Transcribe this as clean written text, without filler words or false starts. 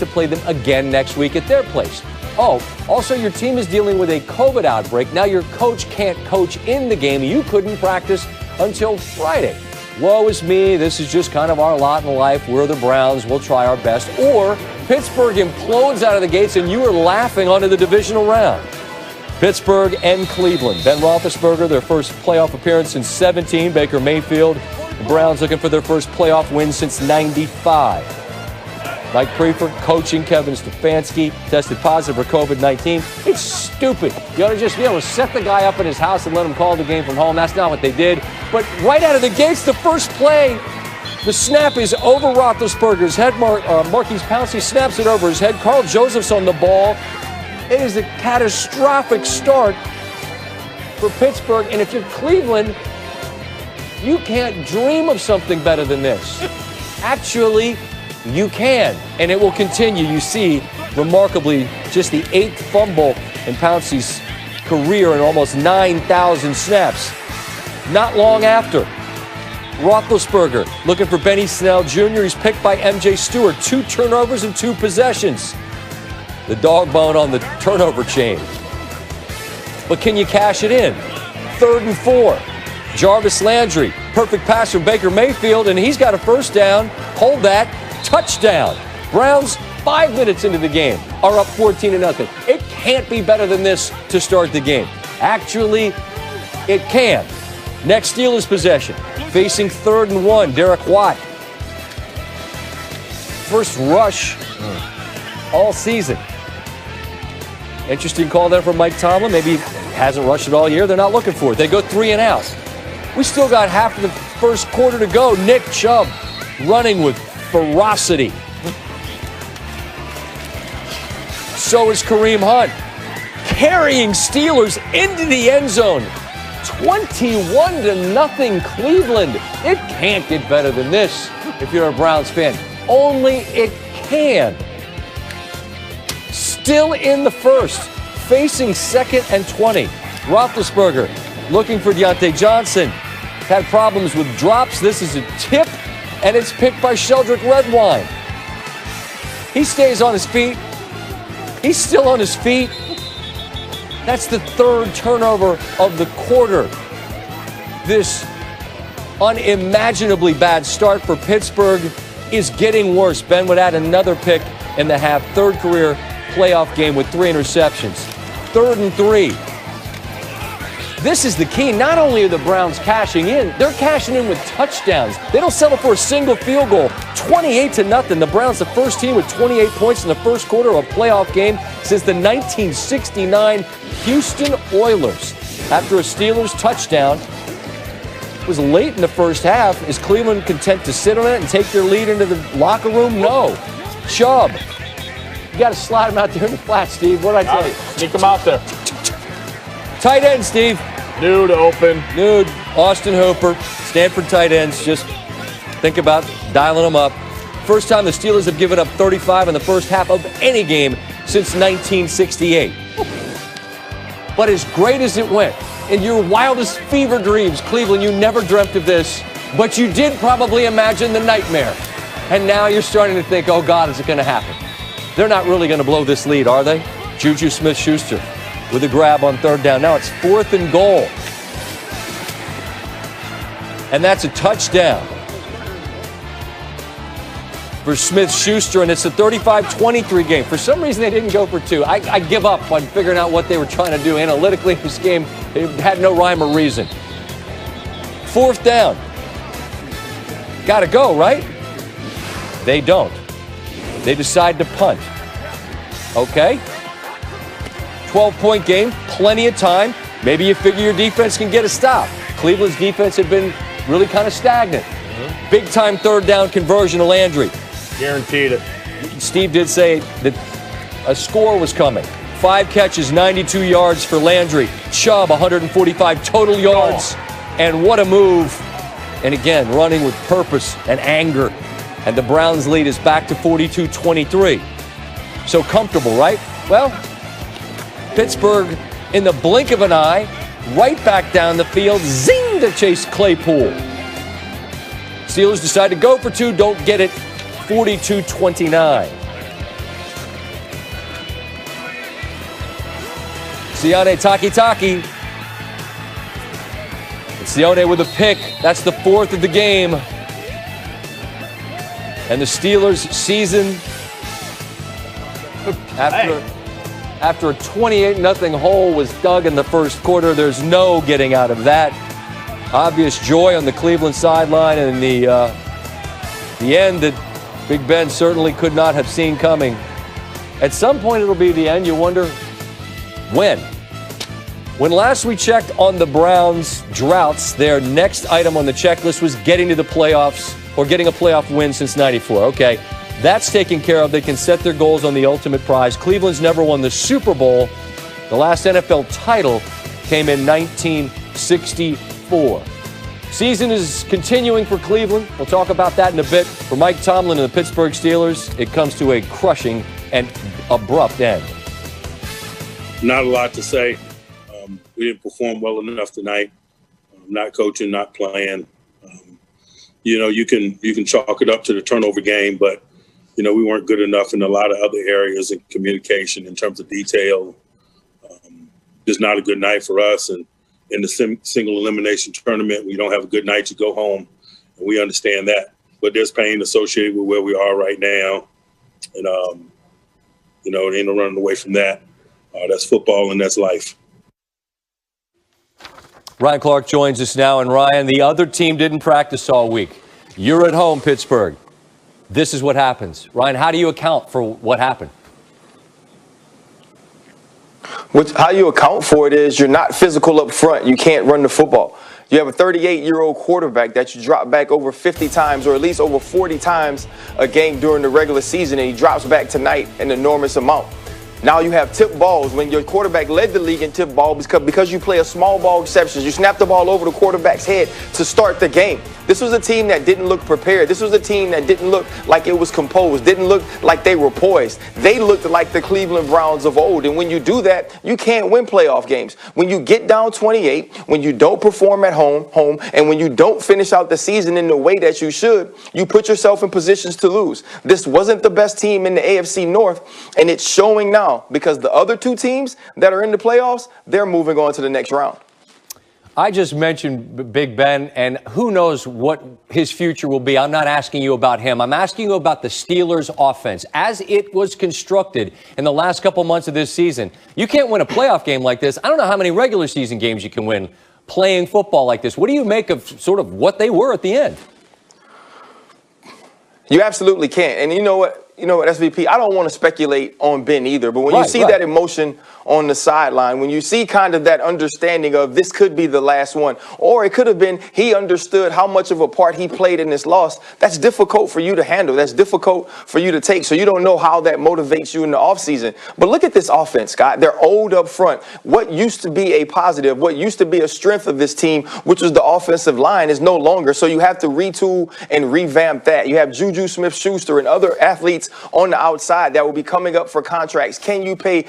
to play them again next week at their place. Oh, also your team is dealing with a COVID outbreak. Now your coach can't coach in the game. You couldn't practice until Friday. Woe is me. This is just kind of our lot in life. We're the Browns. We'll try our best. Or Pittsburgh implodes out of the gates and you are laughing onto the divisional round. Pittsburgh and Cleveland. Ben Roethlisberger, their first playoff appearance since 17. Baker Mayfield. The Browns looking for their first playoff win since 95. Mike Prefer coaching Kevin Stefanski, tested positive for COVID-19. It's stupid. You ought to just be able to set the guy up in his house and let him call the game from home. That's not what they did. But right out of the gates, the first play, the snap is over Roethlisberger's head. Marquise Pouncey snaps it over his head. Carl Joseph's on the ball. It is a catastrophic start for Pittsburgh. And if you're Cleveland, you can't dream of something better than this. Actually, you can, and it will continue. You see, remarkably, just the 8th fumble in Pouncey's career in almost 9,000 snaps. Not long after, Roethlisberger looking for Benny Snell Jr. He's picked by M.J. Stewart. 2 turnovers and 2 possessions. The dog bone on the turnover chain. But can you cash it in? 3rd and 4. Jarvis Landry, perfect pass from Baker Mayfield, and he's got a first down. Hold that. Touchdown. Browns, 5 minutes into the game, are up 14-0. It can't be better than this to start the game. Actually, it can. Next Steelers possession, facing 3rd and 1, Derek Watt. First rush all season. Interesting call there from Mike Tomlin. Maybe he hasn't rushed it all year. They're not looking for it. They go 3 and out. We still got half of the first quarter to go. Nick Chubb running with ferocity. So is Kareem Hunt carrying Steelers into the end zone. 21-0 Cleveland. It can't get better than this if you're a Browns fan. Only it can. Still in the first, facing 2nd and 20. Roethlisberger looking for Deontay Johnson. Had problems with drops. This is a tip. And it's picked by Sheldrick Redwine. He stays on his feet. He's still on his feet. That's the 3rd turnover of the quarter. This unimaginably bad start for Pittsburgh is getting worse. Ben would add another pick in the half. 3rd career playoff game with 3 interceptions. 3rd and 3. This is the key. Not only are the Browns cashing in, they're cashing in with touchdowns. They don't settle for a single field goal. 28-0. The Browns, the first team with 28 points in the first quarter of a playoff game since the 1969 Houston Oilers. After a Steelers touchdown, it was late in the first half. Is Cleveland content to sit on it and take their lead into the locker room? No. Chubb. You got to slide him out there in the flat, Steve. What did I tell you? Sneak him out there. Tight end, Steve. Nude open. Nude. Austin Hooper. Stanford tight ends. Just think about dialing them up. First time the Steelers have given up 35 in the first half of any game since 1968. But as great as it went, in your wildest fever dreams, Cleveland, you never dreamt of this, but you did probably imagine the nightmare. And now you're starting to think, oh God, is it going to happen? They're not really going to blow this lead, are they? Juju Smith-Schuster with a grab on 3rd down. Now it's 4th and goal. And that's a touchdown for Smith-Schuster, and it's a 35-23 game. For some reason, they didn't go for 2. I give up on figuring out what they were trying to do analytically in this game. It had no rhyme or reason. 4th down. Got to go, right? They don't. They decide to punt. Okay. 12-point game, plenty of time. Maybe you figure your defense can get a stop. Cleveland's defense had been really kind of stagnant. Big-time 3rd down conversion to Landry. Guaranteed it. Steve did say that a score was coming. 5 catches, 92 yards for Landry. Chubb, 145 total yards. And what a move. And again, running with purpose and anger. And the Browns' lead is back to 42-23. So comfortable, right? Well, Pittsburgh, in the blink of an eye, right back down the field, zing to Chase Claypool. Steelers decide to go for 2, don't get it, 42-29. Sione Takitaki. It's Sione with a pick. That's the 4th of the game. And the Steelers' season, after a 28-0 hole was dug in the first quarter, there's no getting out of that. Obvious joy on the Cleveland sideline, and the end that Big Ben certainly could not have seen coming. At some point it'll be the end. You wonder when. When last we checked on the Browns' droughts, their next item on the checklist was getting to the playoffs or getting a playoff win since '94. Okay, that's taken care of. They can set their goals on the ultimate prize. Cleveland's never won the Super Bowl. The last NFL title came in 1964. Season is continuing for Cleveland. We'll talk about that in a bit. For Mike Tomlin and the Pittsburgh Steelers, it comes to a crushing and abrupt end. Not a lot to say. We didn't perform well enough tonight. Not coaching, not playing. You can chalk it up to the turnover game, but we weren't good enough in a lot of other areas in communication in terms of detail. Just not a good night for us. And in the single elimination tournament, we don't have a good night, you go home, and we understand that. But there's pain associated with where we are right now, and it ain't no running away from that. That's football and that's life. Ryan Clark joins us now. And Ryan, the other team didn't practice all week. You're at home, Pittsburgh. This is what happens. Ryan, how do you account for what happened? How you account for it is you're not physical up front. You can't run the football. You have a 38-year-old quarterback that you drop back over 50 times or at least over 40 times a game during the regular season, and he drops back tonight an enormous amount. Now you have tip balls when your quarterback led the league in tip ball because you play a small ball exceptions. You snap the ball over the quarterback's head to start the game. This was a team that didn't look prepared. This was a team that didn't look like it was composed, didn't look like they were poised. They looked like the Cleveland Browns of old. And when you do that, you can't win playoff games. When you get down 28, when you don't perform at home, and when you don't finish out the season in the way that you should, you put yourself in positions to lose. This wasn't the best team in the AFC North, and it's showing now. Because the other two teams that are in the playoffs, they're moving on to the next round. I just mentioned Big Ben, and who knows what his future will be. I'm not asking you about him. I'm asking you about the Steelers' offense. As it was constructed in the last couple months of this season, you can't win a playoff game like this. I don't know how many regular season games you can win playing football like this. What do you make of sort of what they were at the end? You absolutely can't. And you know what, SVP, I don't want to speculate on Ben either, but when you see that emotion on the sideline, when you see kind of that understanding of this could be the last one, or it could have been he understood how much of a part he played in this loss, that's difficult for you to handle. That's difficult for you to take. So you don't know how that motivates you in the offseason. But look at this offense, Scott. They're old up front. What used to be a positive, what used to be a strength of this team, which was the offensive line, is no longer. So you have to retool and revamp that. You have Juju Smith-Schuster and other athletes on the outside that will be coming up for contracts. Can you pay